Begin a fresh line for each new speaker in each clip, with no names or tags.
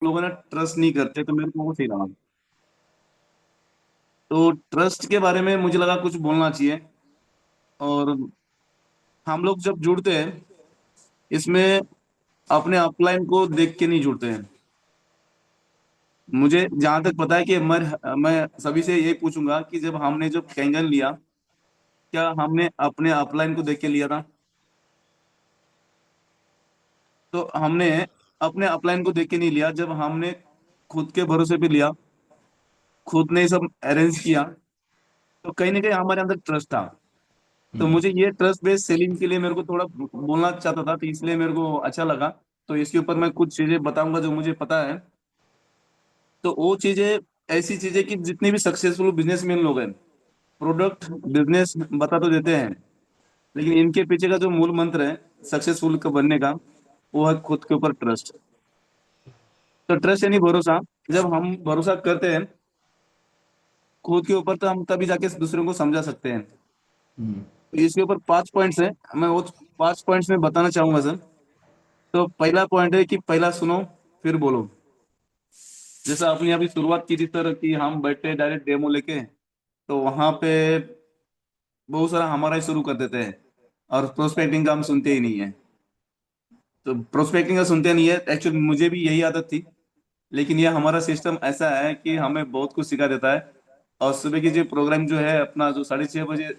लोग ना ट्रस्ट नहीं करते, तो मेरे को वो सही लगा। तो ट्रस्ट के बारे में मुझे लगा कुछ बोलना चाहिए। और हम लोग जब जुड़ते हैं इसमें अपने अपलाइन को देख के नहीं जुड़ते हैं। मुझे जहां तक पता है कि मैं सभी से यही पूछूंगा कि जब हमने जब कैंगन लिया, क्या हमने अपने अपलाइन को देख के लिया था? तो हमने अपने अपलाइन को देख के नहीं लिया। जब हमने खुद के भरोसे पे लिया, खुद ने सब अरेंज किया, तो कहीं ना कहीं हमारे अंदर ट्रस्ट था। तो
हम्म।
मुझे ये ट्रस्ट बेस्ड सेलिंग के लिए मेरे को थोड़ा बोलना चाहता था, तो इसलिए मेरे को अच्छा लगा। तो इसके ऊपर मैं कुछ चीजें बताऊंगा जो मुझे पता है। तो वो चीजें ऐसी चीजें कि जितने भी सक्सेसफुल बिजनेसमैन लोग हैं, प्रोडक्ट बिजनेस बता तो देते हैं, लेकिन इनके पीछे का जो मूल मंत्र है सक्सेसफुल बनने का, वो है खुद के ऊपर ट्रस्ट। तो ट्रस्ट यानी भरोसा। जब हम भरोसा करते हैं खुद के ऊपर, तो हम तभी जाके दूसरों को समझा सकते हैं।
हम्म।
तो इसके ऊपर 5 पॉइंट्स हैं, मैं वो 5 पॉइंट्स में बताना चाहूंगा सर। तो पहला पॉइंट है कि पहला सुनो फिर बोलो। जैसा आपने अभी शुरुआत की थी सर कि हम बैठे डायरेक्ट डेमो लेके, तो वहां पे बहुत सारा हमारा ही शुरू कर देते हैं, और प्रोस्पेक्टिंग का हम सुनते ही नहीं है। तो प्रोस्पेक्टिंग का सुनते नहीं है, एक्चुअली मुझे भी यही आदत थी। लेकिन ये हमारा सिस्टम ऐसा है कि हमें बहुत कुछ सिखा देता है। और सुबह की जो प्रोग्राम जो है अपना, जो 6:30 बजे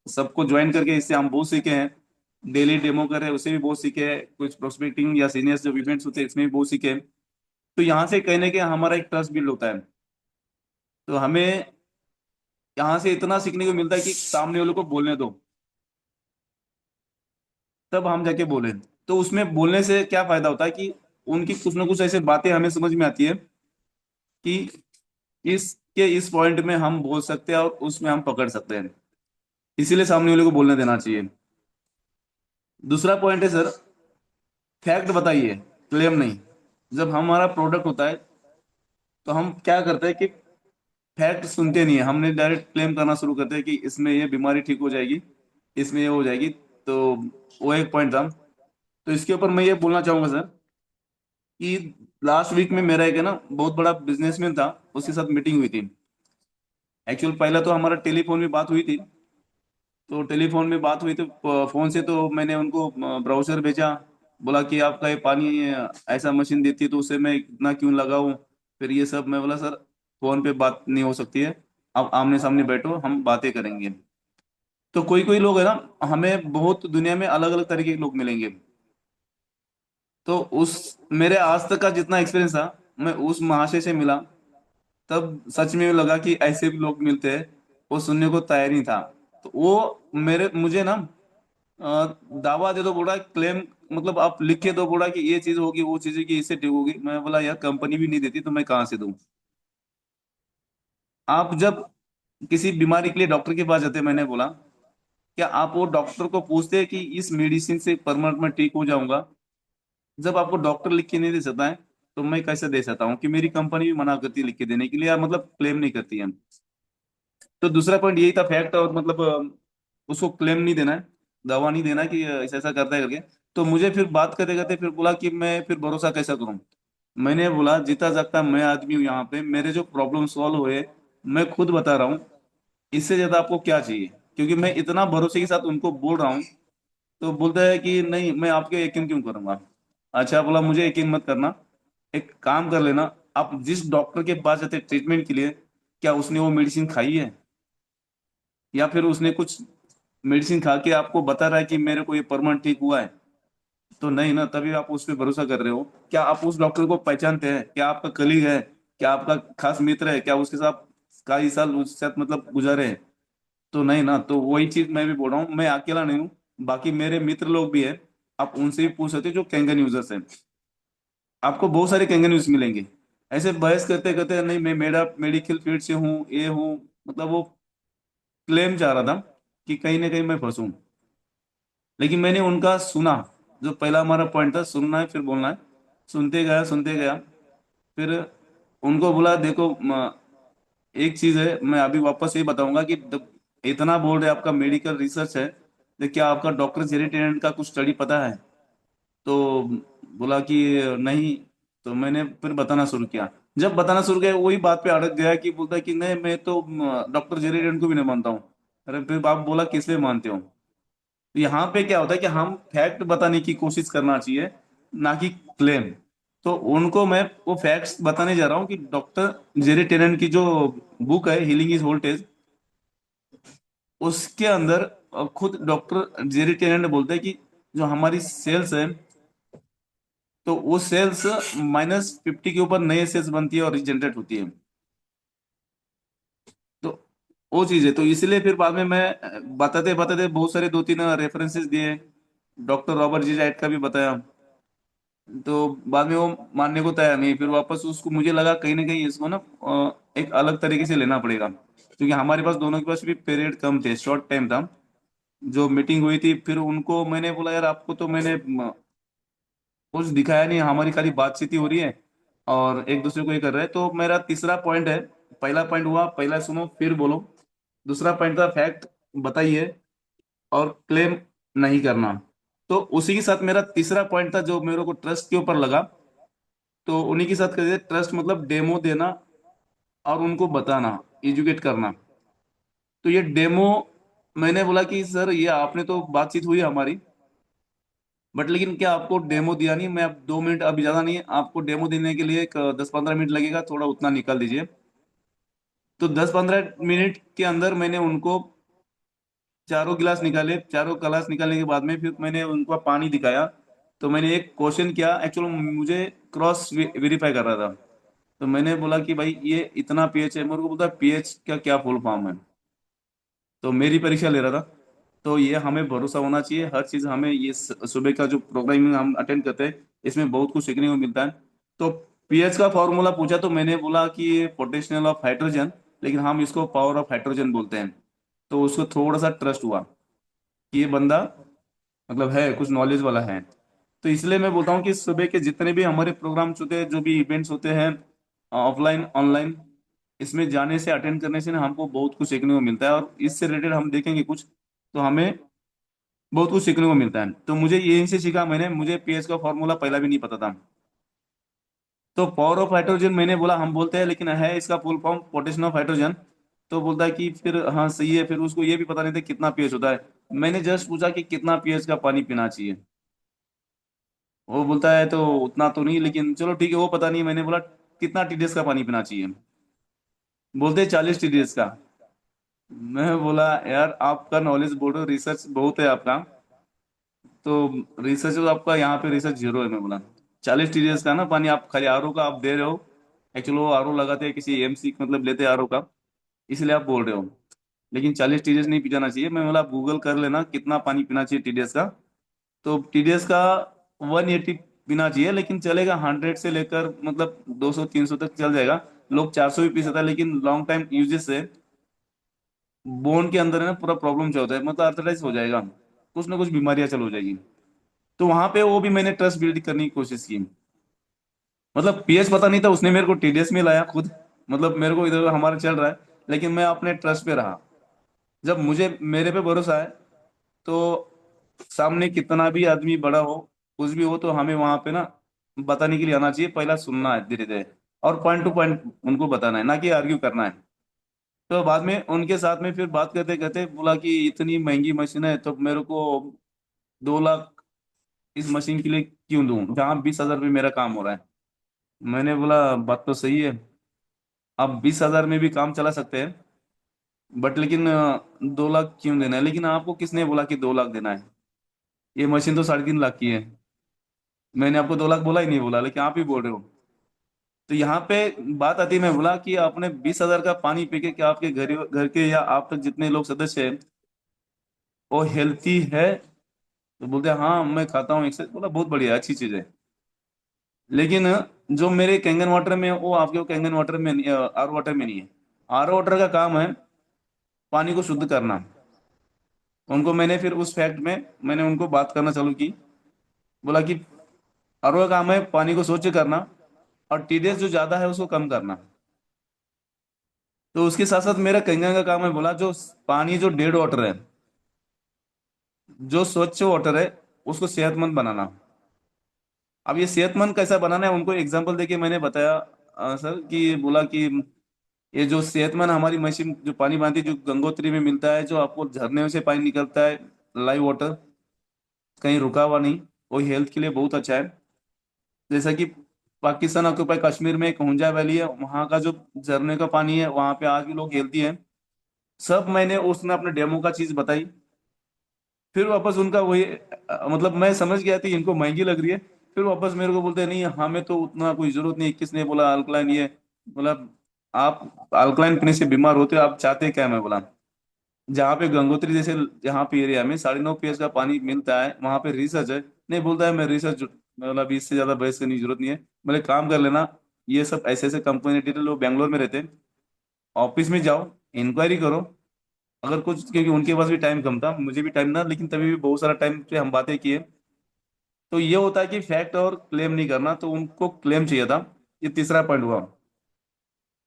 सबको ज्वाइन करके, इससे हम बहुत सीखे हैं। डेली डेमो कर रहे हैं, उससे भी बहुत सीखे हैं। कुछ प्रोस्पेक्टिंग या सीनियर्स जो इवेंट्स होते हैं इसमें भी बहुत सीखे हैं। तो यहाँ से कहने के हमारा एक ट्रस्ट बिल्ड होता है। तो हमें यहाँ से इतना सीखने को मिलता है कि सामने वालों को बोलने दो, तब हम जाके बोले। तो उसमें बोलने से क्या फायदा होता है कि उनकी कुछ ना कुछ ऐसे बातें हमें समझ में आती है कि इसके इस पॉइंट में हम बोल सकते हैं और उसमें हम पकड़ सकते हैं। इसीलिए सामने वाले को बोलने देना चाहिए। दूसरा पॉइंट है सर, फैक्ट बताइए, क्लेम नहीं। जब हमारा प्रोडक्ट होता है तो हम क्या करते हैं कि फैक्ट सुनते नहीं है, हमने डायरेक्ट क्लेम करना शुरू करते हैं कि इसमें ये बीमारी ठीक हो जाएगी, इसमें ये हो जाएगी। तो वो एक पॉइंट था। तो इसके ऊपर मैं ये बोलना चाहूंगा सर कि लास्ट वीक में मेरा एक है ना बहुत बड़ा बिजनेसमैन था, उसके साथ मीटिंग हुई थी। एक्चुअल पहला तो हमारा टेलीफोन में बात हुई थी। तो टेलीफोन में बात हुई तो फोन से तो मैंने उनको ब्राउजर भेजा। बोला कि आपका ये पानी ऐसा मशीन देती है, तो उसे मैं इतना क्यों लगाऊं? फिर ये सब मैं बोला सर, फोन पे बात नहीं हो सकती है, आप आमने सामने बैठो, हम बातें करेंगे। तो कोई कोई लोग है ना, हमें बहुत दुनिया में अलग अलग तरीके के लोग मिलेंगे। तो उस मेरे आज तक का जितना एक्सपीरियंस था, मैं उस महाशय से मिला, तब सच में लगा कि ऐसे भी लोग मिलते हैं। वो सुनने को तैयार ही था। तो वो मेरे मुझे ना दावा दे दो, बोला क्लेम, मतलब आप लिख के दो, बोला कि ये चीज होगी, वो चीज की इससे ठीक होगी। मैं बोला यार कंपनी भी नहीं देती तो मैं कहाँ से दूं? आप जब किसी बीमारी के लिए डॉक्टर के पास जाते, मैंने बोला क्या आप वो डॉक्टर को पूछते हैं कि इस मेडिसिन से परमानेंट में ठीक हो जाऊंगा? जब आपको डॉक्टर लिख के नहीं दे सकता है, तो मैं कैसे दे सकता हूँ? कि मेरी कंपनी भी मना करती है लिख के देने के लिए, या मतलब क्लेम नहीं करती है। तो दूसरा पॉइंट यही था, फैक्ट, और मतलब उसको क्लेम नहीं देना है, दावा नहीं देना कि ऐसा ऐसा करता है करके। तो मुझे फिर बात करते करते फिर बोला कि मैं फिर भरोसा कैसा करूं? मैंने बोला जीता जागता मैं आदमी हूँ यहाँ पे, मेरे जो प्रॉब्लम सॉल्व हुए मैं खुद बता रहा हूँ। इससे ज्यादा आपको क्या चाहिए? क्योंकि मैं इतना भरोसे के साथ उनको बोल रहा हूँ। तो बोलता है कि नहीं, मैं आपके यकीन क्यों करूंगा? अच्छा, बोला मुझे यकीन मत करना, एक काम कर लेना, आप जिस डॉक्टर के पास जाते ट्रीटमेंट के लिए, क्या उसने वो मेडिसिन खाई है? या फिर उसने कुछ मेडिसिन खा के आपको बता रहा है कि मेरे को ये परमानेंट ठीक हुआ है? तो नहीं ना, तभी आप उस पर भरोसा कर रहे हो। क्या आप उस डॉक्टर को पहचानते हैं? क्या आपका कलीग है? क्या आपका खास मित्र है? क्या उसके साथ कई साल उसके साथ मतलब गुजारे हैं? तो नहीं ना। तो वही चीज मैं भी बोल रहा हूँ, मैं अकेला नहीं हूँ, बाकी मेरे मित्र लोग भी हैं। आप उनसे भी पूछ सकते हो जो कैंगन यूजर्स हैं। आपको बहुत सारे कैंगन यूज मिलेंगे। ऐसे बहस करते करते, नहीं मैं मेरा मेडिकल फील्ड से हूँ, ये हूँ, मतलब वो क्लेम चाह रहा था कि कहीं ना कहीं मैं फंसूं। लेकिन मैंने उनका सुना। जो पहला हमारा पॉइंट था, सुनना है फिर बोलना है, सुनते गया सुनते गया। फिर उनको बोला देखो एक चीज है, मैं अभी वापस ये बताऊंगा कि इतना बोल रहे आपका मेडिकल रिसर्च है, तो क्या आपका डॉक्टर जेरी टेनेंट का कुछ स्टडी पता है? तो बोला कि नहीं। तो मैंने फिर बताना शुरू किया। जब बताना शुरू किया वही बात पे अड़क गया कि बोलता है कि नहीं मैं तो डॉक्टर जेरी रेन को भी नहीं मानता हूँ। अरे फिर आप बोला किस लिए मानते हो। तो यहाँ पे क्या होता है कि हम फैक्ट बताने की कोशिश करना चाहिए, ना कि क्लेम। तो उनको मैं वो फैक्ट्स बताने जा रहा हूँ कि डॉक्टर जेरी टेनन की जो बुक है हीलिंग इज वोल्टेज, उसके अंदर खुद डॉक्टर जेरी टेनन बोलते हैं कि जो हमारी सेल्स है, तो वो सेल्स -50 के ऊपर नए सेल्स बनती है और रिजनरेट होती है। तो वो चीज है, तो इसलिए फिर बाद में मैं बताते बताते बहुत सारे 2-3 रेफरेंसेस दिए। डॉक्टर रॉबर्ट जी राइट का भी बताया। तो बाद में वो मानने को तैयार नहीं, फिर वापस उसको मुझे लगा कहीं ना कहीं इसको ना एक अलग तरीके से लेना पड़ेगा, क्योंकि हमारे पास दोनों के पास भी पीरियड कम थे, शॉर्ट टाइम था। जो मीटिंग हुई थी फिर उनको मैंने बोला यार आपको तो मैंने कुछ दिखाया नहीं, हमारी खाली बातचीत ही हो रही है और एक दूसरे को ये कर रहे हैं। तो मेरा तीसरा पॉइंट है, पहला पॉइंट हुआ पहला सुनो फिर बोलो, दूसरा पॉइंट था फैक्ट बताइए और क्लेम नहीं करना। तो उसी के साथ मेरा तीसरा पॉइंट था जो मेरे को ट्रस्ट के ऊपर लगा, तो उन्हीं के साथ करिए ट्रस्ट मतलब डेमो देना और उनको बताना, एजुकेट करना। तो ये डेमो, मैंने बोला कि सर ये आपने तो बातचीत हुई हमारी, बट लेकिन क्या आपको डेमो दिया नहीं। मैं अब 2 मिनट अभी ज्यादा नहीं है, आपको डेमो देने के लिए एक 10-15 मिनट लगेगा, थोड़ा उतना निकाल दीजिए। तो 10-15 मिनट के अंदर मैंने उनको चारों गिलास निकाले, चारों गिलास निकालने के बाद में फिर मैंने उनको पानी दिखाया। तो मैंने एक क्वेश्चन किया, एक्चुअली मुझे क्रॉस वेरीफाई कर रहा था। तो मैंने बोला कि भाई ये इतना पीएच है, मेरे को बोलता पीएच का क्या फुल फॉर्म है। तो मेरी परीक्षा ले रहा था। तो ये हमें भरोसा होना चाहिए हर चीज हमें, ये सुबह का जो प्रोग्रामिंग हम अटेंड करते हैं इसमें बहुत कुछ सीखने को मिलता है। तो पीएच का फॉर्मूला पूछा तो मैंने बोला कि पोटेंशियल ऑफ हाइड्रोजन, लेकिन हम इसको पावर ऑफ हाइड्रोजन बोलते हैं। तो उसको थोड़ा सा ट्रस्ट हुआ कि ये बंदा मतलब है कुछ नॉलेज वाला है। तो इसलिए मैं बोलता हूँ कि सुबह के जितने भी हमारे प्रोग्राम्स होते हैं, जो भी इवेंट्स होते हैं ऑफलाइन ऑनलाइन, इसमें जाने से अटेंड करने से ना हमको बहुत कुछ सीखने को मिलता है, और इससे रिलेटेड हम देखेंगे कुछ तो हमें बहुत कुछ सीखने को मिलता है। तो मुझे यहीं से सीखा मैंने, मुझे पीएच का फॉर्मूला पहला भी नहीं पता था। तो पावर ऑफ हाइड्रोजन मैंने बोला हम बोलते हैं, लेकिन है इसका full form potassium of hydrogen. तो बोलता है कि फिर हाँ सही है, फिर उसको ये भी पता नहीं था कितना पीएच होता है। मैंने जस्ट पूछा कि कितना पीएच का पानी पीना चाहिए। वो बोलता है तो उतना तो नहीं, लेकिन चलो ठीक है वो पता नहीं। मैंने बोला कितना टीडीएस का पानी पीना चाहिए। बोलते 40 टीडीएस का। मैं बोला यार आपका नॉलेज बोर्ड रिसर्च बहुत है आपका, तो रिसर्च तो आपका यहाँ पे रिसर्च जीरो है। मैं बोला 40 टीडीएस का ना पानी आप खाली आरओ का आप दे रहे हो, एक्चुअली वो आरओ लगाते हैं किसी एमसी मतलब लेते हैं आरओ का, इसलिए आप बोल रहे हो, लेकिन 40 टीडीएस नहीं पी जाना चाहिए। मैं बोला गूगल कर लेना कितना पानी पीना चाहिए टीडीएस का। तो टीडीएस का 180 पीना चाहिए, लेकिन चलेगा 100 से लेकर मतलब 200-300 तक चल जाएगा। लोग 400 भी पी सकता है, लेकिन लॉन्ग टाइम यूजेस से बोन के अंदर है ना पूरा प्रॉब्लम चल होता है, मतलब अर्थराइज हो जाएगा, कुछ ना कुछ बीमारियां चल हो जाएगी। तो वहां पे वो भी मैंने ट्रस्ट बिल्ड करने की कोशिश की। मतलब पीएच पता नहीं था, उसने मेरे को टीडीएस में लाया खुद, मतलब मेरे को इधर हमारा चल रहा है, लेकिन मैं अपने ट्रस्ट पे रहा। जब मुझे मेरे पे भरोसा है, तो सामने कितना भी आदमी बड़ा हो कुछ भी हो, तो हमें वहां पे ना बताने के लिए आना चाहिए, पहला सुनना है धीरे धीरे, और पॉइंट टू पॉइंट उनको बताना है, ना कि आर्ग्यू करना है। तो बाद में उनके साथ में फिर बात करते करते बोला कि इतनी महंगी मशीन है तो मेरे को 2 लाख इस मशीन के लिए क्यों दूं जहाँ 20,000 में मेरा काम हो रहा है। मैंने बोला बात तो सही है, आप 20,000 में भी काम चला सकते हैं, बट लेकिन 2 लाख क्यों देना है, लेकिन आपको किसने बोला कि 2 लाख देना है, ये मशीन तो 3.5 लाख की है। मैंने आपको 2 लाख बोला ही नहीं, बोला लेकिन आप ही बोल रहे हो। तो यहाँ पे बात आती है, मैं बोला कि आपने 20,000 का पानी पी के क्या आपके घर के या आप तक जितने लोग सदस्य हैं वो हेल्थी है। तो बोलते हैं हाँ मैं खाता हूँ एक्सरसाइज, बोला बहुत बढ़िया अच्छी चीज है, लेकिन जो मेरे कैंगन वाटर में है, वो आपके कैंगन वाटर में नहीं, आर वाटर में नहीं है। आर वाटर का काम है पानी को शुद्ध करना। उनको मैंने फिर उस फैक्ट में मैंने उनको बात करना चालू की। बोला कि आर का काम है पानी को स्वच्छ करना, और टीडीएस जो ज्यादा है उसको कम करना। तो उसके साथ साथ मेरा कैंगन का काम है, बोला जो पानी जो डेड वाटर है, जो स्वच्छ वाटर है उसको सेहतमंद बनाना। अब ये सेहतमंद कैसा बनाना है उनको एग्जाम्पल देके मैंने बताया सर, कि बोला कि ये जो सेहतमंद हमारी मशीन जो पानी बनाती है, जो गंगोत्री में मिलता है, जो आपको झरने से पानी निकलता है, लाइव वाटर, कहीं रुका हुआ नहीं, वो हेल्थ के लिए बहुत अच्छा है। जैसा कि पाकिस्तान ऑक्यूपाई कश्मीर में एक हुंजा वैली है, वहाँ का जो झरने का पानी है, वहाँ पे आज भी लोग हेल्थी हैं। सब मैंने उसने अपने डेमो का चीज बताई। फिर वापस उनका वही मतलब मैं समझ गया था इनको महंगी लग रही है। फिर वापस मेरे को बोलते हैं, नहीं हमें तो उतना कोई जरूरत नहीं। किसने बोला अल्कलाइन ये? बोला आप अल्कलाइन पीने से बीमार होते हो, आप चाहते क्या है? मैं बोला जहाँ पे गंगोत्री जैसे जहाँ पे एरिया में 9.5 pH का पानी मिलता है, वहां पे रिसर्च है। नहीं, बोलता है मैं रिसर्च, मतलब इससे ज्यादा बहस करने की जरूरत नहीं है। मैंने काम कर लेना, ये सब ऐसे ऐसे कंपनी डिटेल, वो बैंगलोर में रहते हैं, ऑफिस में जाओ, इंक्वायरी करो। अगर कुछ, क्योंकि उनके पास भी टाइम कम था, मुझे भी टाइम था, लेकिन तभी भी बहुत सारा टाइम पे हम बातें किए। तो ये होता है कि फैक्ट और क्लेम नहीं करना, तो उनको क्लेम चाहिए था। ये तीसरा पॉइंट हुआ।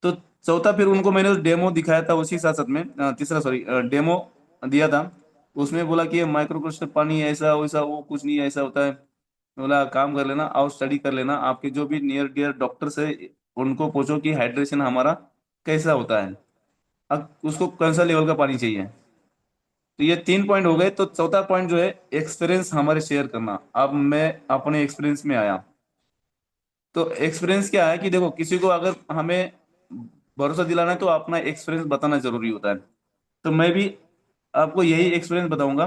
तो चौथा, फिर उनको मैंने उस डेमो दिखाया था उसी साथ साथ में, तीसरा सॉरी, डेमो दिया था। उसमें बोला कि ये माइक्रो क्रिस्टल पानी है, ऐसा वैसा, वो कुछ नहीं ऐसा होता है। बोला काम कर लेना और स्टडी कर लेना, आपके जो भी नियर डियर डॉक्टर्स है उनको पूछो कि हाइड्रेशन हमारा कैसा होता है, अब उसको कौन सा लेवल का पानी चाहिए। तो ये 3 पॉइंट हो गए। तो चौथा पॉइंट जो है, एक्सपीरियंस हमारे शेयर करना। अब मैं अपने एक्सपीरियंस में आया। तो एक्सपीरियंस क्या है कि देखो, किसी को अगर हमें भरोसा दिलाना है तो अपना एक्सपीरियंस बताना जरूरी होता है। तो मैं भी आपको यही एक्सपीरियंस बताऊंगा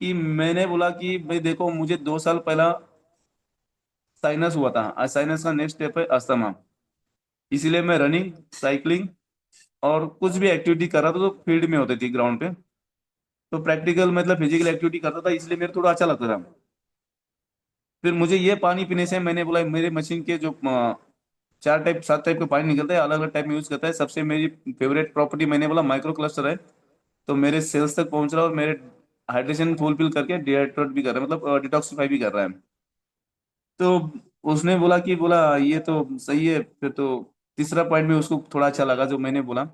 कि मैंने बोला कि भाई देखो, मुझे 2 साल पहला साइनस हुआ था, आज साइनस का नेक्स्ट स्टेप है अस्थमा। इसीलिए मैं रनिंग, साइकिलिंग और कुछ भी एक्टिविटी कर रहा था तो फील्ड में होती थी, ग्राउंड पे। तो प्रैक्टिकल मतलब फिजिकल एक्टिविटी करता था, इसलिए मेरे थोड़ा अच्छा लगता था। फिर मुझे ये पानी पीने से, मैंने बोला मेरे मशीन के जो 4 टाइप 7 टाइप का पानी निकलता है, अलग अलग टाइप में यूज करता है। सबसे मेरी फेवरेट प्रॉपर्टी मैंने बोला माइक्रो क्लस्टर है। तो मेरे सेल्स तक पहुंच रहा है और मेरे हाइड्रेशन फुलफिल करके डिहाइड्रेट भी कर रहा है, मतलब डिटॉक्सिफाई भी कर रहा है। तो उसने बोला कि बोला ये तो सही है। फिर तो तीसरा पॉइंट में उसको थोड़ा अच्छा लगा जो मैंने बोला।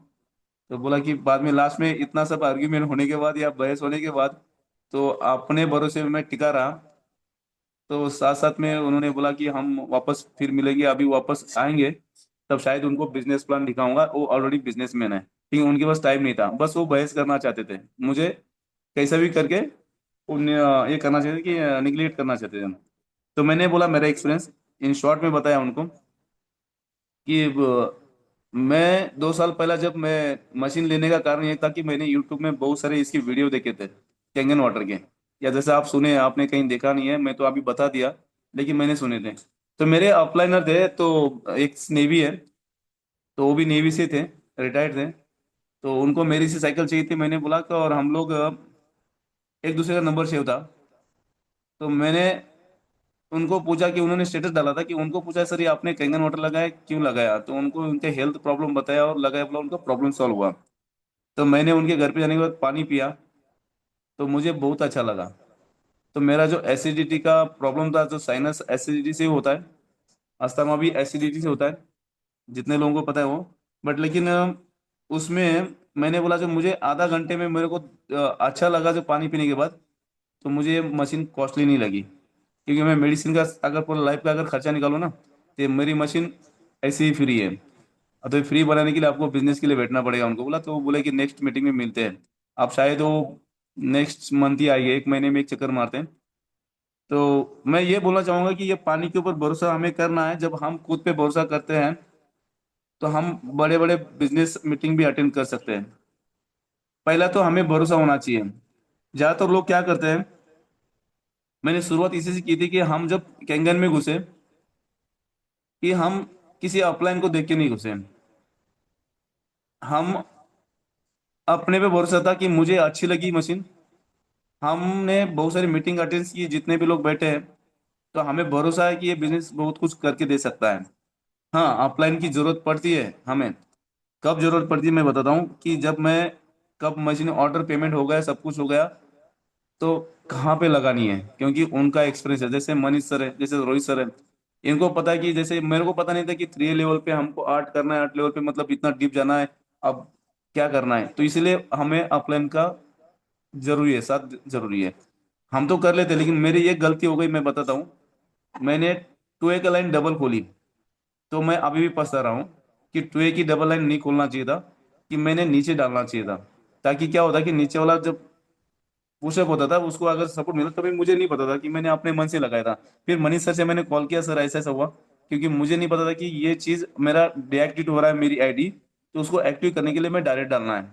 तो बोला कि बाद में लास्ट में इतना सब आर्ग्यूमेंट होने के बाद या बहस होने के बाद, तो अपने भरोसे में मैं टिका रहा। तो साथ साथ में उन्होंने बोला कि हम वापस फिर मिलेंगे, अभी वापस आएंगे तब शायद उनको बिजनेस प्लान दिखाऊंगा। वो ऑलरेडी बिजनेसमैन है, ठीक है, उनके पास टाइम नहीं था, बस वो बहस करना चाहते थे मुझे कैसा भी करके। उन्हें ये करना चाहते थे कि निगलेक्ट करना चाहते थे। तो मैंने बोला मेरा एक्सपीरियंस इन शॉर्ट में बताया उनको कि मैं 2 साल पहला जब मैं मशीन लेने का कारण ये था कि मैंने यूट्यूब में बहुत सारे इसकी वीडियो देखे थे कैंगन वाटर के। या जैसे आप सुने, आपने कहीं देखा नहीं है, मैं तो अभी बता दिया, लेकिन मैंने सुने थे। तो मेरे अपलाइनर थे, तो एक नेवी है, तो वो भी नेवी से थे, रिटायर्ड थे। तो उनको मेरी सी साइकिल चाहिए थी। मैंने बोला कि, और हम लोग एक दूसरे का नंबर सेव था। तो मैंने उनको पूछा कि उन्होंने स्टेटस डाला था, कि उनको पूछा सर ये आपने कैंगन वाटर लगाया, क्यों लगाया? तो उनको उनके हेल्थ प्रॉब्लम बताया और लगाया, बोला उनका प्रॉब्लम सॉल्व हुआ। तो मैंने उनके घर पे जाने के बाद पानी पिया, तो मुझे बहुत अच्छा लगा। तो मेरा जो एसिडिटी का प्रॉब्लम था, जो साइनस एसिडिटी से होता है, अस्थमा भी एसिडिटी से होता है, जितने लोगों को पता है वो। बट लेकिन उसमें मैंने बोला जो मुझे आधा घंटे में मेरे को अच्छा लगा जो पानी पीने के बाद, तो मुझे ये मशीन कॉस्टली नहीं लगी। क्योंकि मैं मेडिसिन का अगर पूरा लाइफ का अगर खर्चा निकालूँ ना, तो ये मेरी मशीन ऐसे ही फ्री है। अब तो फ्री बनाने के लिए आपको बिजनेस के लिए बैठना पड़ेगा। उनको बोला, तो वो बोले कि नेक्स्ट मीटिंग में मिलते हैं। आप शायद वो नेक्स्ट मंथ ही आएंगे, एक महीने में एक चक्कर मारते हैं। तो मैं ये बोलना चाहूंगा कि ये पानी के ऊपर भरोसा हमें करना है। जब हम खुद पे भरोसा करते हैं तो हम बड़े बड़े बिजनेस मीटिंग भी अटेंड कर सकते हैं। पहला तो हमें भरोसा होना चाहिए। ज्यादातर लोग क्या करते हैं, मैंने शुरुआत इसी से की थी कि हम जब कैंगन में घुसे, कि हम किसी अपलाइन को देख के नहीं घुसे। हम अपने पे भरोसा था कि मुझे अच्छी लगी मशीन। हमने बहुत सारी मीटिंग अटेंड की, जितने भी लोग बैठे हैं, तो हमें भरोसा है कि ये बिजनेस बहुत कुछ करके दे सकता है। हाँ, अपलाइन की जरूरत पड़ती है हमें। कब जरूरत पड़ती है मैं बताता हूँ, कि जब मैं, कब मशीन ऑर्डर पेमेंट हो गया, सब कुछ हो गया, तो कहाँ पे लगानी है, क्योंकि उनका एक्सपीरियंस है। जैसे मनीष सर है, जैसे रोहित सर है, इनको पता है। कि जैसे मेरे को पता नहीं था कि 3 लेवल पे हमको आर्ट करना है, 8 लेवल पे मतलब इतना डीप जाना है। अब क्या करना है, तो इसलिए हमें अपलाइन का जरूरी है, साथ जरूरी है। हम तो कर लेते, लेकिन मेरी एक गलती हो गई, मैं बताता हूँ। मैंने टू ए का लाइन डबल खोली। तो मैं अभी भी पछता रहा हूँ कि टू ए की डबल लाइन नहीं खोलना चाहिए था, कि मैंने नीचे डालना चाहिए था। ताकि क्या होता कि नीचे वाला जब पुशअप होता था उसको अगर सपोर्ट मिला, तभी मुझे नहीं पता था कि मैंने अपने मन से लगाया था। फिर मनीष सर से मैंने कॉल किया, सर ऐसा ऐसा हुआ, क्योंकि मुझे नहीं पता था कि ये चीज़ मेरा डीएक्टिवेट हो रहा है मेरी आईडी, तो उसको एक्टिव करने के लिए मैं डायरेक्ट डालना है।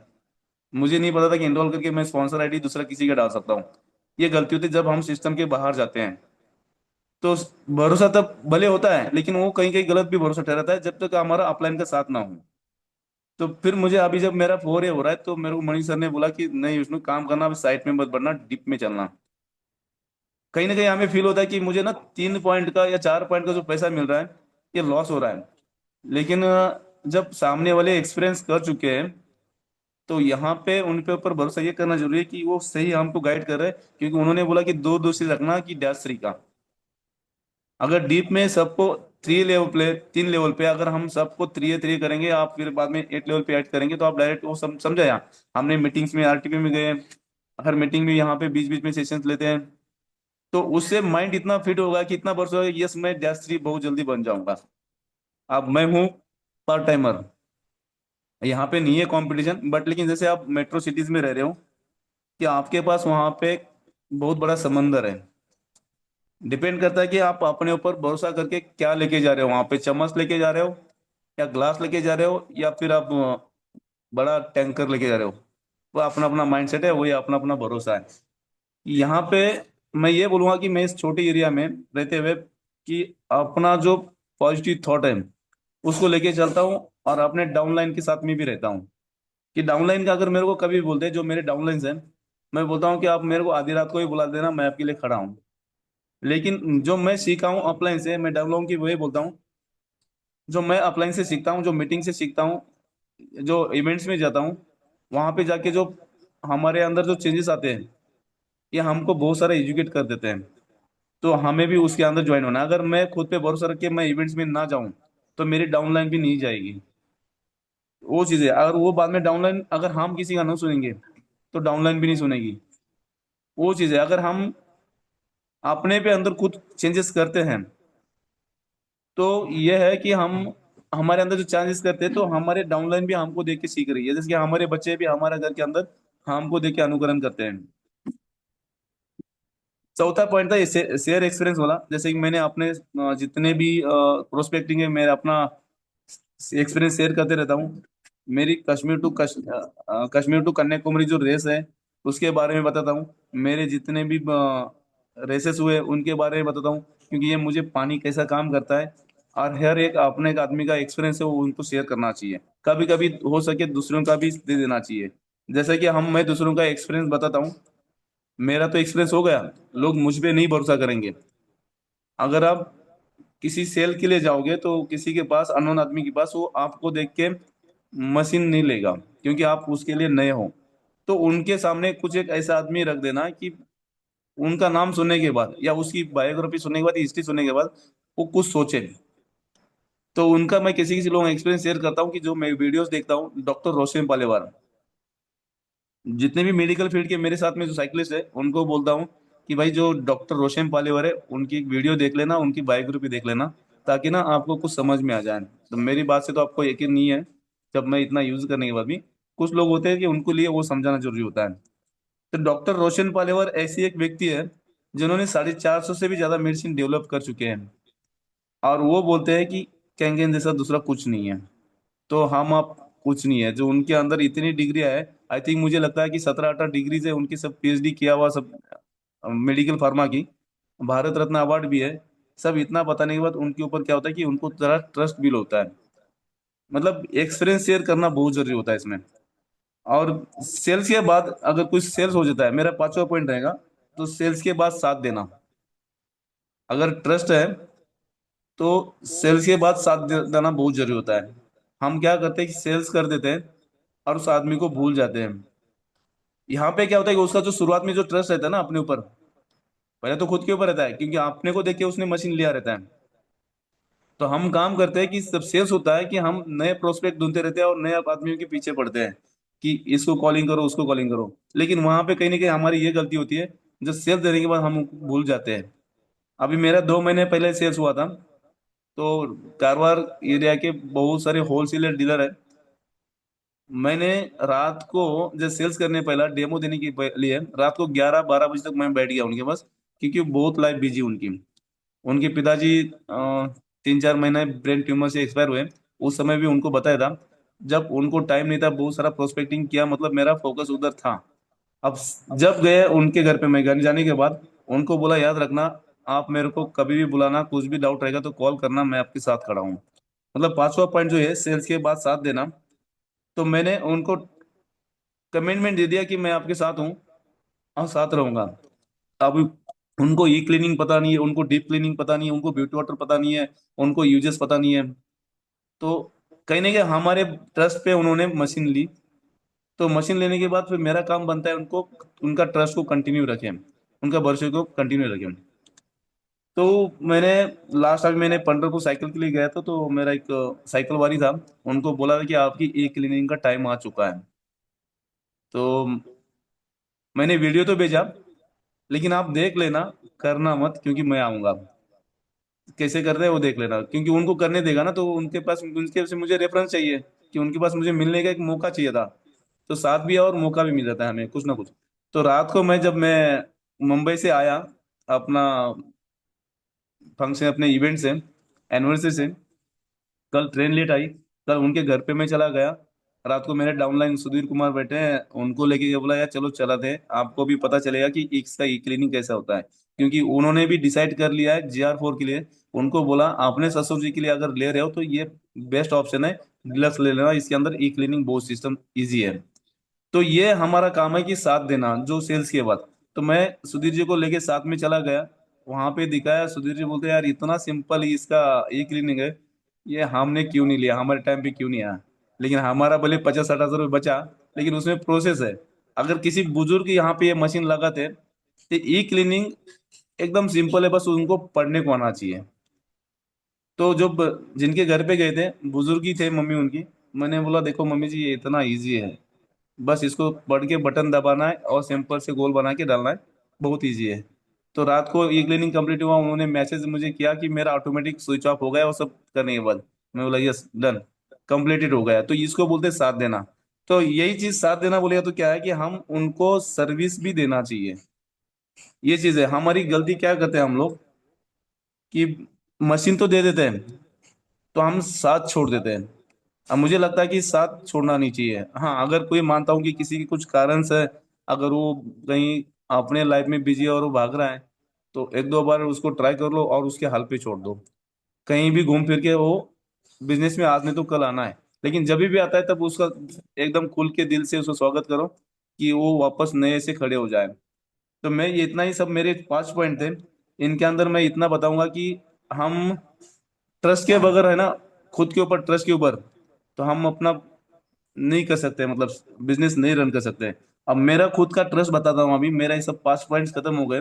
मुझे नहीं पता था कि इनरोल करके मैं स्पॉन्सर आईडी दूसरा किसी का डाल सकता हूँ। ये गलती होती है जब हम सिस्टम के बाहर जाते हैं। तो भरोसा तब भले होता है, लेकिन वो कहीं कहीं गलत भी भरोसा ठहराता है जब तक हमारा अपलाइन का साथ ना हो। तो फिर मुझे अभी जब मेरा 4A हो रहा है, तो मेरे को मनीष सर ने बोला कि नहीं विष्णु, काम करना, अभी साइट में मत बढ़ना, डिप में चलना। कहीं ना कहीं हमें फील होता है कि मुझे ना 3 पॉइंट का या 4 पॉइंट का जो पैसा मिल रहा है, ये लॉस हो रहा है। लेकिन जब सामने वाले एक्सपीरियंस कर चुके हैं, तो यहाँ पे उन पे ऊपर भरोसा ये करना जरूरी है कि वो सही हमको गाइड कर रहे हैं, क्योंकि उन्होंने बोला कि दो दूसरी रखना कि डैश थ्री का। अगर डीप में सबको 3 लेवल पे अगर हम सबको 3 3 करेंगे, आप फिर बाद में 8 लेवल पे ऐड करेंगे, तो आप डायरेक्ट वो समझा यहाँ। हमने मीटिंग्स में आरटीपी में गए, हर मीटिंग में यहाँ पे बीच बीच में सेशंस लेते हैं। तो उससे माइंड इतना फिट होगा कि इतना वर्ष होगा, यस मैं डैश थ्री बहुत जल्दी बन जाऊंगा। अब मैं हूँ पार्ट टाइमर, यहाँ पे नहीं है कंपटीशन, बट लेकिन जैसे आप मेट्रो सिटीज में रह रहे हो, कि आपके पास वहाँ पे बहुत बड़ा समंदर है। डिपेंड करता है कि आप अपने ऊपर भरोसा करके क्या लेके जा रहे हो, वहाँ पे चम्मच लेके जा रहे हो, या ग्लास लेके जा रहे हो, या फिर आप बड़ा टैंकर लेके जा रहे हो। वो अपना अपना माइंडसेट है, वही अपना अपना भरोसा है। यहाँ पे मैं ये बोलूंगा कि मैं इस छोटे एरिया में रहते हुए, कि अपना जो पॉजिटिव थॉट है उसको लेके चलता हूँ, और अपने डाउनलाइन के साथ में भी रहता हूँ। कि डाउनलाइन का अगर मेरे को कभी भी बोलते हैं, जो मेरे डाउनलाइंस हैं, मैं बोलता हूँ कि आप मेरे को आधी रात को ही बुला देना, मैं आपके लिए खड़ा हूँ। लेकिन जो मैं सीखा हूँ अपलाइन से, मैं डाउनलाइन की वही बोलता हूँ। जो मैं अपलाइन से सीखता हूँ, जो मीटिंग से सीखता हूँ, जो इवेंट्स में जाता हूँ, वहां पे जाके जो हमारे अंदर जो चेंजेस आते हैं, ये हमको बहुत सारा एजुकेट कर देते हैं। तो हमें भी उसके अंदर ज्वाइन होना है। अगर मैं खुद पे भरोसा रख के मैं इवेंट्स में ना जाऊं, तो मेरी डाउनलाइन भी नहीं जाएगी। वो चीज़ है, अगर वो बाद में डाउनलाइन, अगर हम किसी का ना सुनेंगे, तो डाउनलाइन भी नहीं सुनेगी। वो चीज़ है, अगर हम अपने पे अंदर खुद चेंजेस करते हैं, तो ये है कि हम हमारे अंदर जो चेंजेस करते हैं, तो हमारे डाउनलाइन भी हमको देख के सीख रही है, जैसे कि हमारे बच्चे भी हमारे घर के अंदर हमको देख के अनुकरण करते हैं। चौथा पॉइंट था ये शेयर एक्सपीरियंस वाला। जैसे कि मैंने अपने जितने भी प्रोस्पेक्टिंग है, मेरा अपना एक्सपीरियंस शेयर करते रहता हूँ। मेरी कश्मीर टू कन्याकुमारी जो रेस है, उसके बारे में बताता हूँ। मेरे जितने भी रेसेस हुए उनके बारे में बताता हूँ, क्योंकि ये मुझे पानी कैसा काम करता है, और हर एक अपने एक आदमी का एक्सपीरियंस है, वो उनको शेयर करना चाहिए। कभी कभी हो सके दूसरों का भी दे देना चाहिए। जैसे कि मैं दूसरों का एक्सपीरियंस बताता हूँ। मेरा तो एक्सपीरियंस हो गया, लोग मुझ पे नहीं भरोसा करेंगे। अगर आप किसी सेल के लिए जाओगे, तो किसी के पास, अननोन आदमी के पास, वो आपको देख के मशीन नहीं लेगा, क्योंकि आप उसके लिए नए हो। तो उनके सामने कुछ एक ऐसा आदमी रख देना कि उनका नाम सुनने के बाद, या उसकी बायोग्राफी सुनने के बाद, हिस्ट्री सुनने के बाद, वो कुछ सोचे। तो उनका मैं किसी किसी लोगों का एक्सपीरियंस शेयर करता हूँ, कि जो मैं वीडियोस देखता हूँ, डॉक्टर रोशेन पालेवार, जितने भी मेडिकल फील्ड के मेरे साथ में जो साइकिलिस्ट है, उनको बोलता हूँ कि भाई जो डॉक्टर रोशन पालेवर है, उनकी एक वीडियो देख लेना, उनकी बायोग्राफी देख लेना, ताकि ना आपको कुछ समझ में आ जाए। तो मेरी बात से तो आपको यकीन नहीं है, जब मैं इतना यूज करने के बाद भी, कुछ लोग होते हैं कि उनको लिए वो समझाना जरूरी होता है। तो डॉक्टर रोशन पालेवर ऐसी एक व्यक्ति है, जिन्होंने 450 से भी ज्यादा मेडिसिन डेवलप कर चुके हैं। और वो बोलते हैं कि कैंगेन जैसा दूसरा कुछ नहीं है। तो हम आप कुछ नहीं है, जो उनके अंदर इतनी डिग्रियां है। आई थिंक मुझे लगता है कि 17 18 डिग्रीज है उनकी, सब पीएचडी किया हुआ, सब मेडिकल फार्मा की, भारत रत्न अवार्ड भी है। सब इतना बताने के बाद उनके ऊपर क्या होता है कि उनको जरा ट्रस्ट बिल होता है। मतलब एक्सपीरियंस शेयर करना बहुत जरूरी होता है इसमें। और सेल्स के बाद अगर कुछ सेल्स हो जाता है, मेरा पांचवा पॉइंट रहेगा, तो सेल्स के बाद साथ देना। अगर ट्रस्ट है, तो सेल्स के बाद देना बहुत जरूरी होता है। हम क्या करते हैं कि सेल्स कर देते हैं, और उस आदमी को भूल जाते हैं। यहाँ पे क्या होता है कि उसका जो शुरुआत में जो ट्रस्ट रहता है ना अपने ऊपर, पहले तो खुद के ऊपर रहता है, क्योंकि आपने को देख के उसने मशीन लिया रहता है। तो हम काम करते हैं कि सब सेल्स होता है कि हम नए प्रोस्पेक्ट ढूंढते रहते हैं, और नए आदमियों के पीछे पड़ते हैं, कि इसको कॉलिंग करो, उसको कॉलिंग करो। लेकिन वहां पे कहीं ना कहीं हमारी ये गलती होती है, जो सेल्स देने के बाद हम भूल जाते हैं। अभी मेरा 2 महीने पहले सेल्स हुआ था। तो कारवार एरिया के बहुत सारे होलसेलर डीलर है। मैंने रात को जब सेल्स करने पहला डेमो देने के लिए रात को 11-12 बजे तक मैं बैठ गया उनके पास, क्योंकि बहुत लाइफ बिजी उनकी। उनके पिताजी 3-4 महीने ब्रेन ट्यूमर से एक्सपायर हुए। उस समय भी उनको बताया था। जब उनको टाइम नहीं था, बहुत सारा प्रोस्पेक्टिंग किया, मतलब मेरा फोकस उधर था। अब जब गए उनके घर पे, मैं घर जाने के बाद उनको बोला, याद रखना, आप मेरे को कभी भी बुलाना, कुछ भी डाउट रहेगा तो कॉल करना, मैं आपके साथ खड़ा हूँ। मतलब पांचवा पॉइंट जो है, सेल्स के बाद साथ देना। तो मैंने उनको कमिटमेंट दे दिया कि मैं आपके साथ हूँ और साथ रहूंगा। अब उनको ई क्लीनिंग पता नहीं है, उनको डीप क्लीनिंग पता नहीं है, उनको ब्यूटी वाटर पता नहीं है, उनको यूजेस पता नहीं है। तो कहीं ना कहीं हमारे ट्रस्ट पे उन्होंने मशीन ली। तो मशीन लेने के बाद फिर मेरा काम बनता है उनको, उनका ट्रस्ट को कंटिन्यू रखें, उनका भरोसे को कंटिन्यू रखें। तो मैंने लास्ट टाइम मैंने पंढरपुर साइकिल के लिए गया था, तो मेरा एक साइकिल वाली था, उनको बोला था कि आपकी ई क्लीनिंग का टाइम आ चुका है। तो मैंने वीडियो तो भेजा, लेकिन आप देख लेना, करना मत, क्योंकि मैं आऊंगा। कैसे कर रहे हैं वो देख लेना, क्योंकि उनको करने देगा ना, तो उनके पास, उनके से मुझे रेफरेंस चाहिए, कि उनके पास मुझे मिलने का एक मौका चाहिए था। तो साथ भी है और मौका भी मिल जाता है हमें कुछ ना कुछ। तो रात को मैं, जब मैं मुंबई से आया अपना फंक्शन, अपने इवेंट से, एनिवर्सरी से, कल ट्रेन लेट आई, कल उनके घर पे मैं चला गया। रात को मेरे डाउनलाइन सुधीर कुमार बैठे हैं, उनको लेके ये बोला, यार चलो चला दे, आपको भी पता चलेगा कि इसका ई क्लीनिंग कैसा होता है। क्योंकि उन्होंने भी डिसाइड कर लिया है GR4 के लिए। उनको बोला, आपने ससुर जी के लिए अगर ले रहे हो तो ये बेस्ट ऑप्शन है, डिलक्स ले लेना, इसके अंदर ई क्लीनिंग बहुत सिस्टम ईजी है। तो ये हमारा काम है कि साथ देना जो सेल्स के बाद। तो मैं सुधीर जी को लेके साथ में चला गया, वहां पे दिखाया। सुधीर जी बोलते, यार इतना सिंपल ही इसका ई क्लीनिंग है, ये हमने क्यों नहीं लिया, हमारे टाइम पे क्यों नहीं आया। लेकिन हमारा भले 50-60 हजार रुपये बचा, लेकिन उसमें प्रोसेस है। अगर किसी बुजुर्ग यहाँ पे ये मशीन लगाते तो ई क्लीनिंग एकदम सिंपल है, बस उनको पढ़ने को आना चाहिए। तो जब जिनके घर पे गए थे, बुजुर्ग ही थे मम्मी उनकी, मैंने बोला, देखो मम्मी जी, ये इतना इजी है, बस इसको पढ़ के बटन दबाना है और सिंपल से गोल बना के डालना है, बहुत इजी है। तो रात को ई क्लीनिंग कंप्लीट हुआ, उन्होंने मैसेज मुझे किया कि मेरा ऑटोमेटिक स्विच ऑफ हो गया और सब करने के बाद। मैं बोला, यस डन, कंप्लीटेड हो गया। तो इसको बोलते हैं साथ देना। तो यही चीज साथ देना बोलेगा तो क्या है, कि हम उनको सर्विस भी देना चाहिए। ये चीज है, हमारी गलती क्या करते हैं हम लोग, कि मशीन तो दे देते हैं, तो हम साथ छोड़ देते हैं। अब मुझे लगता है कि साथ छोड़ना नहीं चाहिए। हाँ, अगर कोई, मानता हूँ कि किसी की कुछ कारण से, अगर वो कहीं अपने लाइफ में बिजी है और वो भाग रहा है, तो 1-2 बार उसको ट्राई कर लो और उसके हाल पे छोड़ दो। कहीं भी घूम फिर के वो बिजनेस में आज नहीं तो कल आना है। लेकिन जब भी आता है तब उसका एकदम खुल के दिल से उसका स्वागत करो, कि वो वापस नए से खड़े हो जाए। तो मैं ये इतना ही, सब मेरे 5 पॉइंट थे। इनके अंदर मैं इतना बताऊंगा कि हम ट्रस्ट के बगैर है ना, खुद के ऊपर ट्रस्ट के ऊपर, तो हम अपना नहीं कर सकते, मतलब बिजनेस नहीं रन कर सकते। अब मेरा खुद का ट्रस्ट बताता हूँ, अभी मेरा ये सब 5 पॉइंट्स खत्म हो गए।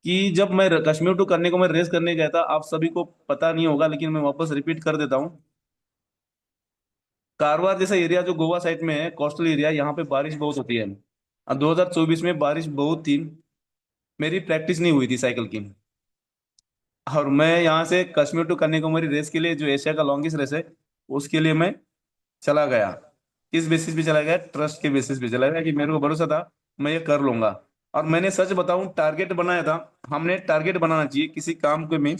कि जब मैं कश्मीर टू करने को मैं रेस करने गया था, आप सभी को पता नहीं होगा, लेकिन मैं वापस रिपीट कर देता हूँ। कारवार जैसा एरिया जो गोवा साइड में है, कोस्टल एरिया, यहाँ पे बारिश बहुत होती है। 2024 में बारिश बहुत थी। मेरी प्रैक्टिस नहीं हुई थी साइकिल की, और मैं यहाँ से कश्मीर टू कन्याकुमारी रेस के लिए, जो एशिया का लॉन्गेस्ट रेस है, उसके लिए मैं चला गया। किस बेसिस पे चला गया, ट्रस्ट के बेसिस पे चला गया, कि मेरे को भरोसा था मैं ये कर लूंगा। और मैंने सच बताऊं, टारगेट बनाया था। हमने टारगेट बनाना चाहिए किसी काम के में,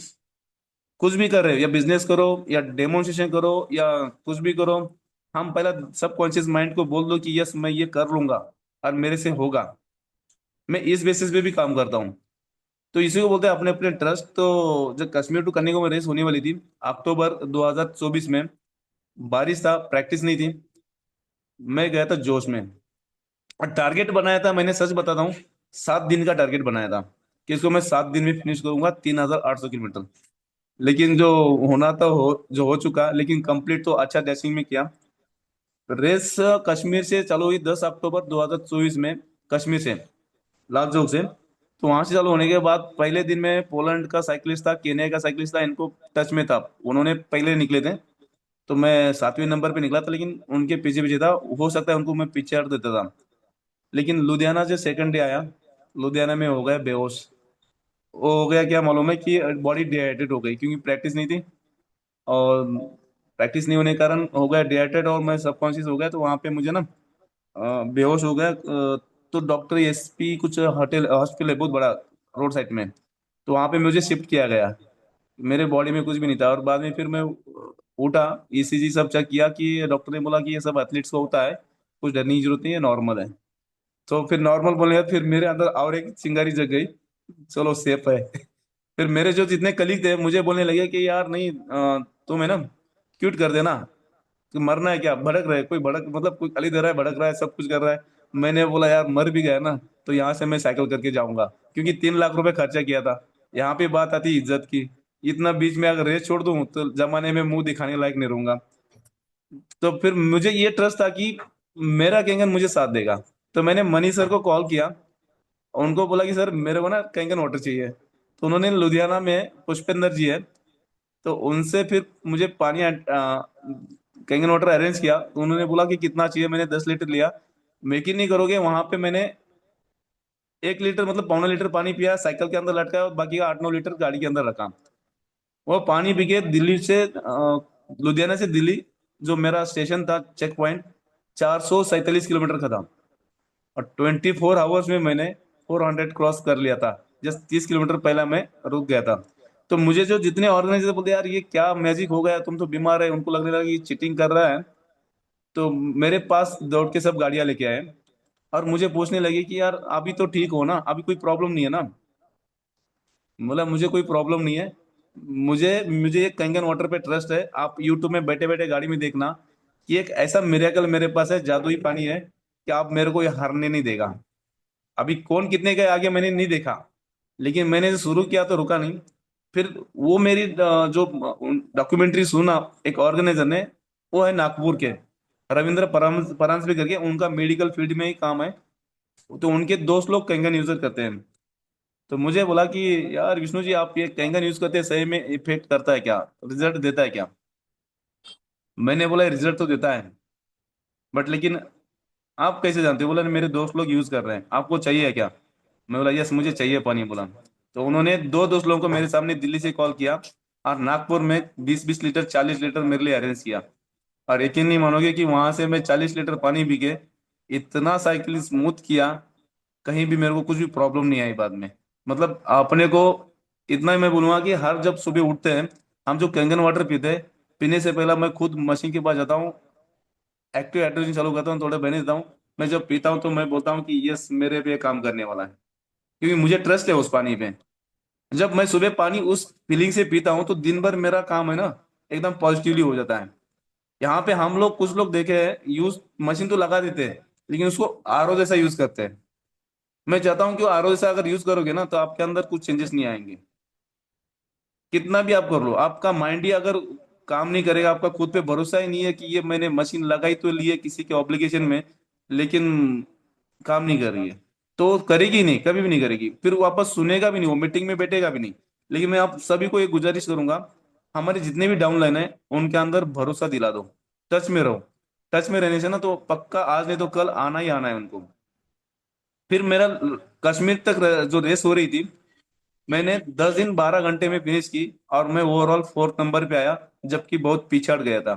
कुछ भी कर रहे हो, या बिजनेस करो, या डेमोन्स्ट्रेशन करो, या कुछ भी करो। हम पहला सबकॉन्शियस माइंड को बोल दो कि यस मैं ये कर लूंगा और मेरे से होगा। मैं इस बेसिस पे भी काम करता हूँ। तो इसी को बोलते हैं अपने अपने ट्रस्ट। तो जब कश्मीर टू कन्याकुमारी रेस होने वाली थी अक्टूबर 2024 में, बारिश था, प्रैक्टिस नहीं थी, मैं गया था जोश में। और टारगेट बनाया था मैंने, सच बताता हूँ, 7 दिन का टारगेट बनाया था, कि इसको मैं 7 दिन में फिनिश करूंगा, 3800 किलोमीटर। लेकिन जो होना था जो हो चुका, लेकिन कंप्लीट तो अच्छा डैशिंग में किया। रेस कश्मीर से चालू हुई 10 अक्टूबर 2024 में, कश्मीर से, लाल चौक से। तो वहां से चालू होने के बाद पहले दिन में पोलैंड का साइकिलिस्ट था, केन्या का साइकिलिस्ट था, इनको टच में था, उन्होंने पहले निकले थे। तो मैं 7वें नंबर पे निकला था, लेकिन उनके पीछे पीछे था। हो सकता है उनको मैं पीछे हट देता था। लेकिन लुधियाना से सेकंड डे आया, लुधियाना में हो गया बेहोश। वो हो गया क्या मालूम है कि बॉडी डिहाइड्रेट हो गई क्योंकि प्रैक्टिस नहीं थी। और प्रैक्टिस नहीं होने के कारण हो गया डिहाइड्रेट, और मैं सबकॉन्शियस हो गया, तो वहां पे मुझे ना बेहोश हो गया। तो डॉक्टर एसपी कुछ होटल हॉस्पिटल है बहुत बड़ा, रोड साइड में। तो वहां पे मुझे शिफ्ट किया गया। मेरे बॉडी में कुछ भी नहीं था, और बाद में फिर मैं उठा, ईसीजी सब चेक किया कि डॉक्टर ने बोला कि ये सब एथलीट्स को होता है, कुछ डरने की जरूरत नहीं है, नॉर्मल है। तो फिर नॉर्मल बोलने के बाद फिर मेरे अंदर और एक चिंगारी जग गई, चलो सेफ है। फिर मेरे जो जितने कलीग थे मुझे बोलने लगे कि यार नहीं, तुम है ना क्यूट कर देना, कि मरना है क्या, भड़क रहे, कोई भड़क मतलब कोई गाली दे रहा है, भड़क रहा है, सब कुछ कर रहा है। मैंने बोला यार मर भी गया ना, तो यहाँ से मैं साइकिल करके जाऊंगा, क्योंकि 3 लाख रुपए खर्चा किया था। यहाँ पे बात आती इज्जत की, इतना बीच में अगर रेस छोड़ दूं तो जमाने में मुंह दिखाने लायक नहीं रहूंगा। तो फिर मुझे ये ट्रस्ट था कि मेरा कैंगन मुझे साथ देगा। तो मैंने मनी सर को कॉल किया, और उनको बोला कि सर मेरे को ना कैंगन वाटर चाहिए। तो उन्होंने, लुधियाना में पुष्पेंद्र जी है, तो उनसे फिर मुझे पानी कैंगन वाटर अरेंज किया। तो उन्होंने बोला कि कितना चाहिए, मैंने 10 लीटर लिया। यकीन नहीं करोगे, वहां पे मैंने 1 लीटर मतलब पौना लीटर पानी पिया, साइकिल के अंदर लटका, और बाकी का 8-9 लीटर गाड़ी के अंदर रखा। वो पानी पी के दिल्ली से लुधियाना से दिल्ली, जो मेरा स्टेशन था चेक पॉइंट, 447 किलोमीटर का था। और 24 आवर्स में मैंने 400 क्रॉस कर लिया था। जस्ट 30 किलोमीटर पहला मैं रुक गया था। तो मुझे जो जितने ऑर्गेनाइजर बोलते यार ये क्या मैजिक हो गया, तुम तो बीमार है, उनको लगने लगा कि चीटिंग कर रहा है। तो मेरे पास दौड़ के सब गाड़ियां लेके आए, और मुझे पूछने लगे कि यार अभी तो ठीक हो ना, अभी कोई प्रॉब्लम नहीं है ना। बोला मुझे कोई प्रॉब्लम नहीं है। मुझे मुझे एक कंगन वाटर पे ट्रस्ट है। आप यूट्यूब में बैठे बैठे गाड़ी में देखना कि एक ऐसा मिरेकल मेरे पास है, जादुई पानी है, कि आप मेरे को ये हारने नहीं देगा। अभी कौन कितने के आगे मैंने नहीं देखा, लेकिन मैंने शुरू किया तो रुका नहीं। फिर वो मेरी जो डॉक्यूमेंट्री सुना एक ऑर्गेनाइजर ने, वो है नागपुर के रविंद्र परांजपे करके, उनका मेडिकल फील्ड में ही काम है। तो उनके दोस्त लोग कैंगन यूजर करते हैं। तो मुझे बोला कि यार विष्णु जी, आप ये कैंगन यूज करते हैं, सही में इफेक्ट करता है क्या, रिजल्ट देता है क्या? मैंने बोला रिजल्ट तो देता है, बट लेकिन आप कैसे जानते हो? बोला मेरे दोस्त लोग यूज कर रहे हैं, आपको चाहिए क्या? मैं बोला यस मुझे चाहिए पानी, बोला। तो उन्होंने दो दोस्त लोगों को मेरे सामने दिल्ली से कॉल किया, और नागपुर में 20-20 लीटर 40 लीटर मेरे लिए अरेंज किया। और यकीन नहीं मानोगे कि वहां से मैं 40 लीटर पानी पी के इतना साइकिल स्मूथ किया, कहीं भी मेरे को कुछ भी प्रॉब्लम नहीं आई बाद में। मतलब अपने को इतना ही मैं बोलूंगा कि हर जब सुबह उठते हैं, हम जो कैंगन वाटर पीते हैं, पीने से पहले मैं खुद मशीन के पास जाता हूँ, एक्टिव हाइड्रोजन चालू करता हूँ, थोड़ा बहने देता हूँ। मैं जब पीता हूँ तो मैं बोलता हूँ कि यस मेरे पे काम करने वाला है, क्योंकि मुझे ट्रस्ट है उस पानी पे। जब मैं सुबह पानी उस फीलिंग से पीता हूँ तो दिन भर मेरा काम है ना एकदम पॉजिटिवली हो जाता है। यहाँ पे हम लोग कुछ लोग देखे हैं, यूज मशीन तो लगा देते हैं, लेकिन उसको आरओ जैसा यूज करते हैं। मैं चाहता हूँ कि आरओ जैसा अगर यूज करोगे ना, तो आपके अंदर कुछ चेंजेस नहीं आएंगे। कितना भी आप कर लो, आपका माइंड ही अगर काम नहीं करेगा, आपका खुद पे भरोसा ही नहीं है कि ये मैंने मशीन लगाई तो लिए किसी के ऑब्लिगेशन में, लेकिन काम नहीं कर रही है, तो करेगी नहीं, कभी भी नहीं करेगी, फिर वापस सुनेगा भी नहीं, वो मीटिंग में बैठेगा भी नहीं। लेकिन मैं आप सभी को एक गुजारिश करूंगा, हमारे जितने भी डाउनलाइन है उनके अंदर भरोसा दिला दो, टच में रहो। टच में रहने से ना तो पक्का आज नहीं तो कल आना ही आना है उनको। फिर मेरा कश्मीर तक जो रेस हो रही थी, मैंने 10 दिन 12 घंटे में फिनिश की, और मैं ओवरऑल 4th नंबर पे आया, जबकि बहुत पीछड़ गया था।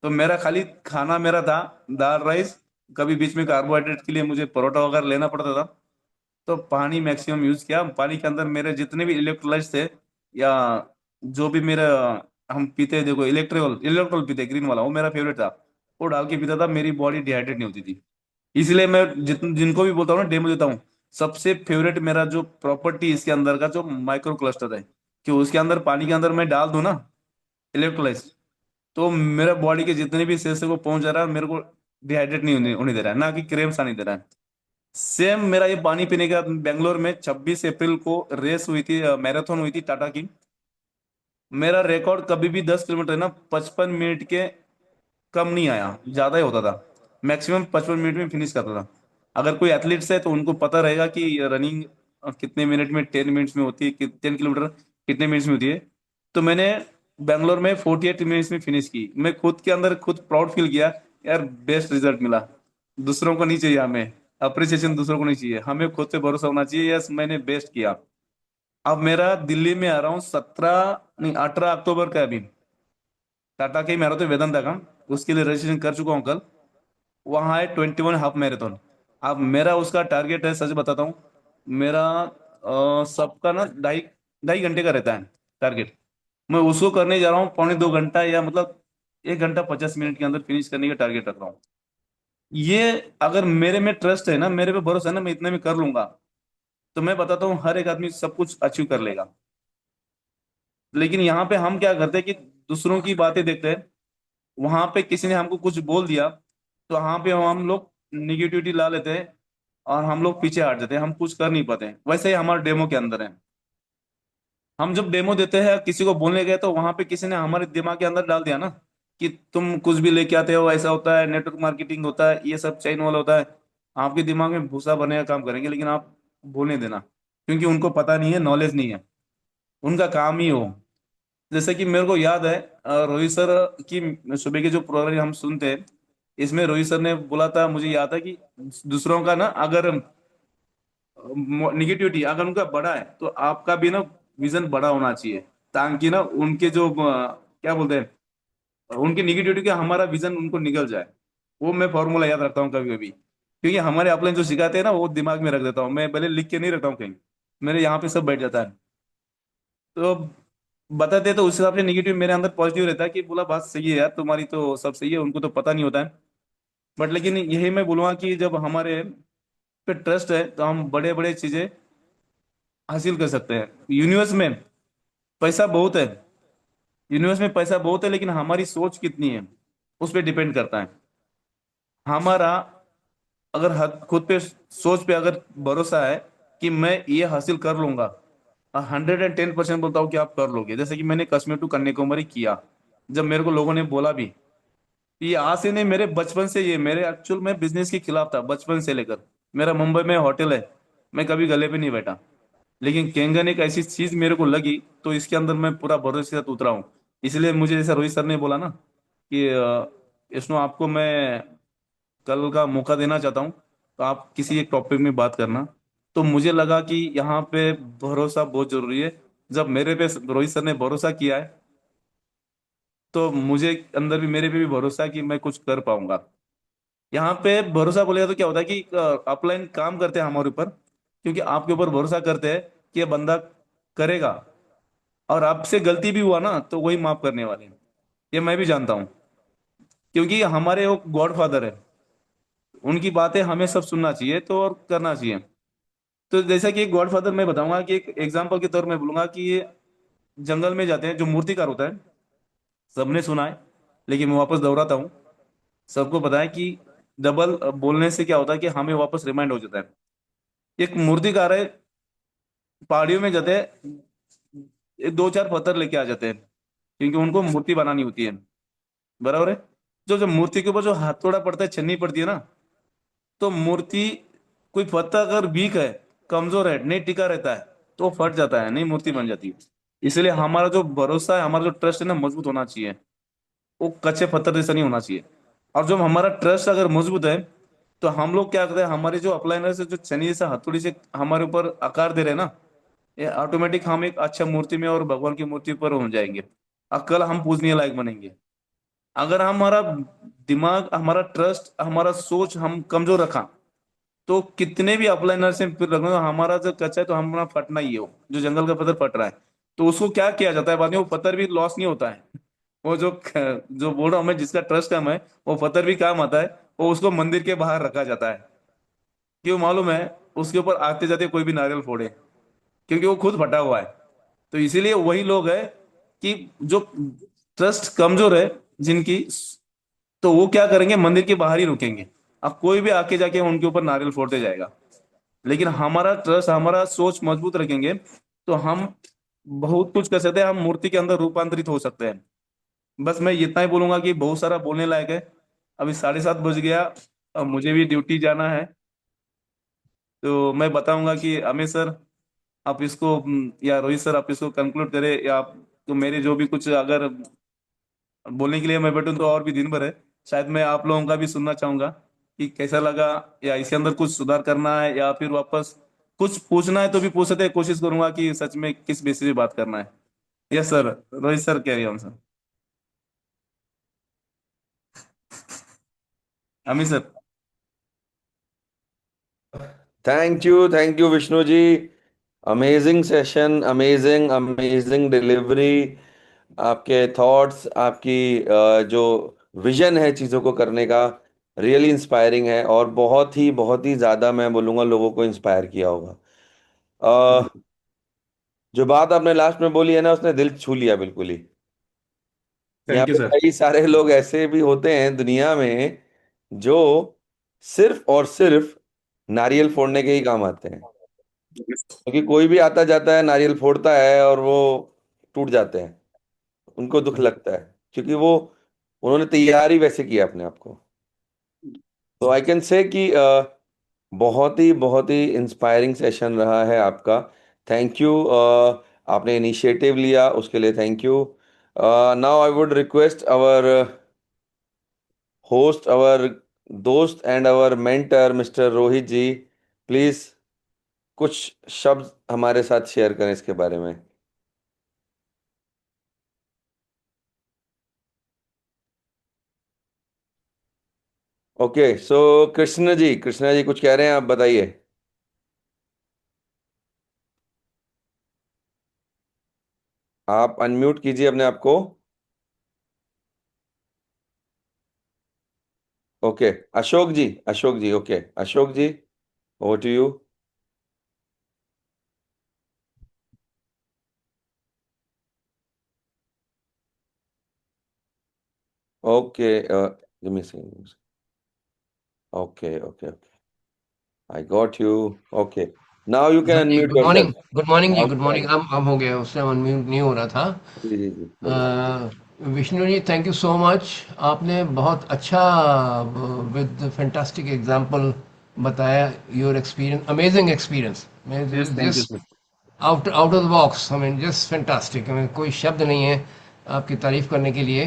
तो मेरा खाली खाना मेरा था दाल राइस, कभी बीच में कार्बोहाइड्रेट के लिए मुझे परोठा वगैरह लेना पड़ता था। तो पानी मैक्सिमम यूज किया। पानी के अंदर मेरे जितने भी इलेक्ट्रोलाइट्स थे, या जो भी मेरा, हम पीते हैं, देखो इलेक्ट्रोल इलेक्ट्रोल पीते ग्रीन वाला, वो मेरा फेवरेट था। वो डाल के पीता था, मेरी बॉडी डिहाइड्रेट नहीं होती थी। इसलिए मैं जिनको भी बोलता हूँ ना, डेमो देता हूँ, सबसे फेवरेट मेरा जो प्रॉपर्टी इसके अंदर का जो माइक्रो क्लस्टर है, कि उसके अंदर पानी के अंदर मैं डाल दूं ना इलेक्ट्रोलाइट्स, तो मेरा बॉडी के जितने भी सेल्स है वो पहुंच जा रहा है, मेरे को डिहाइड्रेट नहीं होने दे रहा है, ना कि क्रेम्स आने दे रहा है। सेम मेरा ये पानी पीने का बेंगलोर में 26 अप्रैल को रेस हुई थी, मैराथन हुई थी टाटा की। मेरा रिकॉर्ड कभी भी 10 किलोमीटर ना 55 मिनट के कम नहीं आया, ज्यादा ही होता था। मैक्सिमम 55 मिनट में फिनिश करता था। अगर कोई एथलीट्स है तो उनको पता रहेगा कि रनिंग कितने मिनट में, 10 मिनट्स में होती है, 10 किलोमीटर कितने मिनट्स में होती है। तो मैंने बैंगलोर में 48 मिनट्स में फिनिश की। मैं खुद के अंदर खुद प्राउड फील किया, यार बेस्ट रिजल्ट मिला। दूसरों को नहीं चाहिए हमें अप्रिसिएशन, दूसरों को नहीं चाहिए, हमें खुद पे भरोसा होना चाहिए, यस मैंने बेस्ट किया। अब मेरा दिल्ली में आ रहा हूँ 17 नहीं 18 अक्टूबर का अभी। टाटा के ही मैराथन वेदांता का, उसके लिए रजिस्ट्रेशन कर चुका हूँ कल। वहाँ है 21 हाफ मैराथन। अब मेरा उसका टारगेट है, सच बताता हूँ, मेरा सबका ना ढाई ढाई घंटे का रहता है टारगेट। मैं उसको करने जा रहा हूँ 1 पौने 2 घंटा, या मतलब 1 घंटा 50 मिनट के अंदर फिनिश करने का टारगेट रख रहा हूँ। ये अगर मेरे में ट्रस्ट है ना, मेरे पे भरोसा है ना, मैं इतने में कर लूंगा, तो मैं बताता हूँ हर एक आदमी सब कुछ अचीव कर लेगा। लेकिन यहाँ पे हम क्या करते हैं कि दूसरों की बातें देखते हैं। वहां पे किसी ने हमको कुछ बोल दिया, तो वहां पे हम लोग निगेटिविटी ला लेते हैं, और हम लोग पीछे हट जाते हैं, हम कुछ कर नहीं पाते हैं। वैसे ही हमारे डेमो के अंदर है। हम जब डेमो देते हैं किसी को बोलने गए, तो वहां पे किसी ने हमारे दिमाग के अंदर डाल दिया ना कि तुम कुछ भी लेके आते हो, ऐसा होता है, नेटवर्क मार्केटिंग होता है, ये सब चैन वाला होता है। आपके दिमाग में भूसा भरने का काम करेंगे, लेकिन आप बोलने देना, क्योंकि उनको पता नहीं है, नॉलेज नहीं है, उनका काम ही हो। जैसे कि मेरे को याद है, रोहित सर की सुबह के जो प्रोग्राम हम सुनते हैं, इसमें रोहित सर ने बोला था, मुझे याद है कि दूसरों का ना अगर निगेटिविटी अगर उनका बड़ा है, तो आपका भी ना विजन बड़ा होना चाहिए, ताकि ना उनके जो क्या बोलते हैं, उनकी निगेटिविटी का हमारा विजन उनको निकल जाए। वो मैं फॉर्मूला याद रखता हूँ कभी कभी, क्योंकि हमारे अपने जो सिखाते हैं ना, वो दिमाग में रख देता हूँ, मैं भले लिख के नहीं रखता हूँ कहीं, मेरे यहाँ पे सब बैठ जाता है। तो बताते तो उस हिसाब से निगेटिव मेरे अंदर पॉजिटिव रहता है, कि बोला बात सही है यार तुम्हारी, तो सब सही है, उनको तो पता नहीं होता है। बट लेकिन यही मैं बोलूंगा कि जब हमारे पे ट्रस्ट है, तो हम बड़े बड़े चीजें हासिल कर सकते हैं। यूनिवर्स में पैसा बहुत है, यूनिवर्स में पैसा बहुत है, लेकिन हमारी सोच कितनी है उस पर डिपेंड करता है। हमारा अगर खुद पे सोच पे अगर भरोसा है कि मैं ये हासिल कर लूंगा, 110% बोलता हूँ कि आप कर लोगे। जैसे कि मैंने कश्मीर टू कन्याकुमारी किया, जब मेरे को लोगों ने बोला भी, ये आज से नहीं, मेरे बचपन से, ये मेरे एक्चुअल में बिजनेस के खिलाफ था बचपन से लेकर। मेरा मुंबई में होटल है, मैं कभी गले पे नहीं बैठा, लेकिन केंगन एक ऐसी चीज मेरे को लगी, तो इसके अंदर मैं पूरा भरोसे के साथ उतरा हूँ। इसलिए मुझे जैसे रोहित सर ने बोला ना कि इसनो आपको मैं कल का मौका देना चाहता हूँ, तो आप किसी एक टॉपिक में बात करना। तो मुझे लगा कि यहाँ पे भरोसा बहुत जरूरी है। जब मेरे पे रोहित सर ने भरोसा किया है, तो मुझे अंदर भी, मेरे पे भी भरोसा है कि मैं कुछ कर पाऊंगा। यहाँ पे भरोसा बोलेगा तो क्या होता है कि अपलाइन काम करते हैं हमारे ऊपर, क्योंकि आपके ऊपर भरोसा करते हैं कि ये बंदा करेगा। और आपसे गलती भी हुआ ना, तो वही माफ करने वाले हैं, ये मैं भी जानता हूँ, क्योंकि हमारे वो गॉड फादर है। उनकी बातें हमें सब सुनना चाहिए, तो और करना चाहिए। तो जैसा कि एक गॉड फादर मैं बताऊंगा, कि एक एग्जाम्पल के तौर में बोलूंगा कि ये जंगल में जाते हैं, जो मूर्तिकार होता है, सबने सुना है, लेकिन मैं वापस दोहराता हूँ। सबको पता है कि डबल बोलने से क्या होता है कि हमें वापस रिमाइंड हो जाता है। एक मूर्तिकार है, पहाड़ियों में जाते हैं, ये 2 4 पत्थर लेके आ जाते हैं, क्योंकि उनको मूर्ति बनानी होती है, बराबर है। जो जो मूर्ति के ऊपर जो हथौड़ा पड़ता है, छन्नी पड़ती है ना, तो मूर्ति, कोई पत्थर अगर वीक है, कमजोर है, नहीं टिका रहता है, तो वो फट जाता है, नहीं मूर्ति बन जाती है। इसलिए हमारा जो भरोसा है, हमारा जो ट्रस्ट है ना, मजबूत होना चाहिए, वो कच्चे पत्थर जैसा नहीं होना चाहिए। और जब हमारा ट्रस्ट अगर मजबूत है, तो हम लोग क्या करते हैं, हमारे जो अप्लाइनर से जो छन्नी से हथौड़ी से हमारे ऊपर आकार दे रहे हैं ना, ये ऑटोमेटिक हम एक अच्छा मूर्ति में और भगवान की मूर्ति पर हो जाएंगे, और कल हम पूजनीय लायक बनेंगे। अगर हमारा दिमाग, हमारा ट्रस्ट, हमारा सोच हम कमजोर रखा, तो कितने भी अप्लाइनर से फिर रखना, हमारा जो कच्चा है तो हमारा फटना ही है। वो जो जंगल का पत्थर फट रहा है, तो उसको क्या किया जाता है बाद में, वो पत्थर भी लॉस नहीं होता है। वो जो बोल रहा हूँ मैं, जिसका ट्रस्ट कम है, वो पत्थर भी काम आता है, वो उसको मंदिर के बाहर रखा जाता है। क्यों मालूम है? उसके ऊपर आते जाते कोई भी नारियल फोड़े, क्योंकि वो खुद फटा हुआ है। तो इसीलिए वही लोग है कि जो ट्रस्ट कमजोर है जिनकी, तो वो क्या करेंगे, मंदिर के बाहर ही रुकेंगे। अब कोई भी आके जाके उनके ऊपर नारियल फोड़ते जाएगा। लेकिन हमारा ट्रस्ट, हमारा सोच मजबूत रखेंगे, तो हम बहुत कुछ कर सकते हैं, हम मूर्ति के अंदर रूपांतरित हो सकते हैं। बस मैं इतना ही बोलूंगा कि बहुत सारा बोलने लायक है। अभी 7:30 बज गया, अब मुझे भी ड्यूटी जाना है। तो मैं बताऊंगा कि अमित सर, आप इसको या रोहित सर, आप इसको कंक्लूड करें, या आप, तो मेरे जो भी कुछ अगर बोलने के लिए मैं बैठूं तो और भी दिन भर है। शायद मैं आप लोगों का भी सुनना चाहूंगा कि कैसा लगा, या इसके अंदर कुछ सुधार करना है, या फिर वापस कुछ पूछना है तो भी पूछ सकते हैं, कोशिश करूंगा कि सच में किस बेसिस पे बात करना है। Yes sir. Rohit sir, carry on sir. Ami sir.
Thank you Vishnu ji. Amazing session, amazing amazing delivery. आपके थॉट्स, आपकी जो विजन है चीज़ों को करने का, रियली इंस्पायरिंग है, और बहुत ही ज़्यादा मैं बोलूँगा लोगों को इंस्पायर किया होगा। अ, जो बात आपने लास्ट में बोली है ना, उसने दिल छू लिया बिल्कुल ही। यहाँ
थैंक यू
पे
सर।
कई सारे लोग ऐसे भी होते हैं दुनिया में जो सिर्फ और सिर्फ नारियल फोड़ने के ही काम आते हैं। क्योंकि कोई भी आता जाता है, नारियल फोड़ता है और वो टूट जाते हैं, उनको दुख लगता है, क्योंकि वो उन्होंने तैयार ही वैसे किया अपने आप को। तो आई कैन से कि बहुत ही इंस्पायरिंग सेशन रहा है आपका। Thank you. आपने इनिशिएटिव लिया, उसके लिए thank you. Now I would request our host, our दोस्त and our mentor mister Rohit ji, please कुछ शब्द हमारे साथ शेयर करें इसके बारे में। ओके, सो कृष्ण जी कुछ कह रहे हैं, आप बताइए। आप अनम्यूट कीजिए अपने आप को। Okay, Ashok ji, okay, Ashok ji, over to you. Okay, give me second. Okay okay okay, I got you. Okay, now you can
हाँ जी,
अनम्यूट योरसेल्फ।
गुड मॉर्निंग जी,
now
good
you
morning.
Can.
अब हो गया, उस टाइम अनम्यूट नहीं हो रहा था।
जी जी जी, बोलिए।
Vishnu ji, thank you so much. आपने बहुत अच्छा विद फैंटास्टिक एग्जांपल बताया, योर एक्सपीरियंस, अमेजिंग एक्सपीरियंस। मैं
yes, thank you
just
sir.
Out out of the box, I mean just fantastic. I mean कोई शब्द नहीं है आपकी तारीफ करने के लिए।